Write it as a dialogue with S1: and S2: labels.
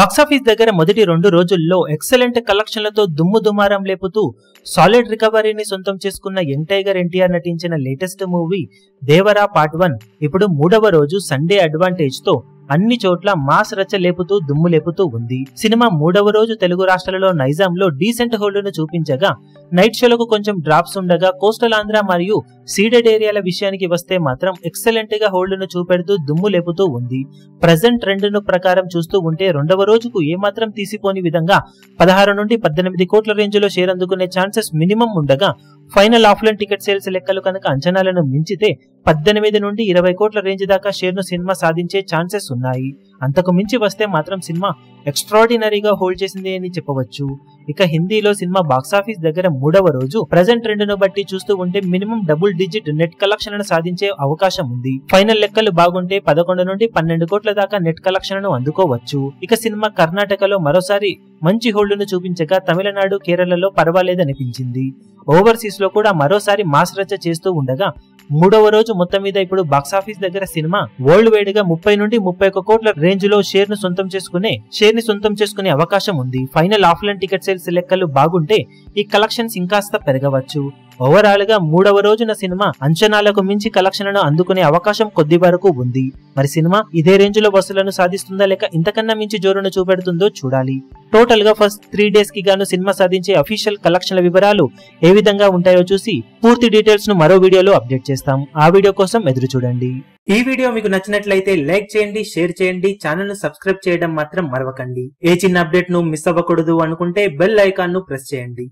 S1: Box office దగ్గర మొదటి 2 రోజుల్లో ఎక్సలెంట్ కలెక్షన్లతో దుమ్ము దుమారం లేపుతూ సాలిడ్ రికవరీని సొంతం చేసుకున్న యంగ్ టైగర్ ఎన్టీఆర్ నటించిన లేటెస్ట్ మూవీ దేవరా పార్ట్ 1 ఇప్పుడు 3వ రోజు సండే అడ్వాంటేజ్ తో అన్ని చోట్ల మాస్ రచ్చ లేపుతూ దుమ్ము లేపుతూ ఉంది. సినిమా 3వ రోజు తెలుగు రాష్ట్రాలలో నైజాంలో డీసెంట్ హోల్డ్ను చూపించగా నైట్ షోలకు కొంచెం డ్రాప్స్ ఉండగా కోస్టల్ ఆంధ్ర మరియు సీడెడ్ ఏరియాల విషయానికి వస్తే మాత్రం ఎక్సలెంట్ గా హోల్డ్ను చూపెడుతూ దుమ్ము లేపుతూ ఉంది. ప్రెజెంట్ ట్రెండ్ ను ప్రకారం చూస్తూ ఉంటే 2వ రోజుకు ఏమాత్రం తీసిపోని విధంగా 16 నుండి 18 కోట్ల రేంజ్ లో షేర్ అందుకునే ఛాన్సెస్ మినిమం ఉండగా ఫైనల్ ఆఫ్లైన్ టికెట్ సేల్స్ లెక్కలు కనుక అంచనాలను మించితే 18 నుండి 20 కోట్ల రేంజ్ దాకా షేర్ ను సినిమా సాధించే ఛాన్సెస్ ఉన్నాయి. అంతకు మించి వస్తే మాత్రం సినిమా ఎక్స్ట్రాడినరీగా హోల్డ్ చేసింది అని చెప్పవచ్చు. ఇక హిందీలో సినిమా బాక్సాఫీస్ దగ్గర 3వ రోజు ప్రెజెంట్ ట్రెండ్ ను బట్టి చూస్తూ ఉంటే minimum double digit net collection సాధించే అవకాశం ఉంది. ఫైనల్ లెక్కలు బాగుంటే 11 నుండి 12 కోట్ల దాకా నెట్ కలెక్షన్ అందుకోవచ్చు. ఇక సినిమా కర్ణాటకలో మరోసారి మంచి హోల్డ్ ను చూపించగా తమిళనాడు, కేరళలో పర్వాలేదనిపించింది. ఓవర్సీస్ లో కూడా మరోసారి మాస్ రచ్చ చేస్తూ ఉండగా 3వ రోజు మొత్తం మీద ఇప్పుడు బాక్సాఫీస్ దగ్గర సినిమా వరల్డ్ వైడ్ గా 30 నుండి 31 కోట్ల రేంజ్ లో షేర్ ని సొంతం చేసుకునే అవకాశం ఉంది. ఫైనల్ ఆఫ్లైన్ టికెట్ సేల్స్ లెక్కలు బాగుంటే ఈ కలెక్షన్స్ ఇంకాస్త పెరగవచ్చు. ఓవరాల్ గా 3వ రోజున సినిమా అంచనాలకు మించి కలెక్షన్లను అందుకునే అవకాశం కొద్ది వరకు ఉంది. మరి సినిమా ఇదే రేంజ్ లో వసూలను సాధిస్తుందా లేక ఇంతకన్నా మించి జోరును చూపెడుతుందో చూడాలి. టోటల్ గా ఫస్ట్ 3 డేస్ కి గాను సినిమా సాధించే అఫీషియల్ కలెక్షన్ల వివరాలు ఏ విధంగా ఉంటాయో చూసి పూర్తి డీటెయిల్స్ ను మరో వీడియోలో అప్డేట్ చేస్తాం. ఆ వీడియో కోసం ఎదురు చూడండి. ఈ వీడియో మీకు నచ్చినట్లయితే లైక్ చేయండి, షేర్ చేయండి, ఛానల్ ను సబ్స్క్రైబ్ చేయడం మాత్రం మరవకండి. ఏ చిన్న అప్డేట్ ను మిస్ అవ్వకూడదు అనుకుంటే బెల్ ఐకాన్ ను ప్రెస్ చేయండి.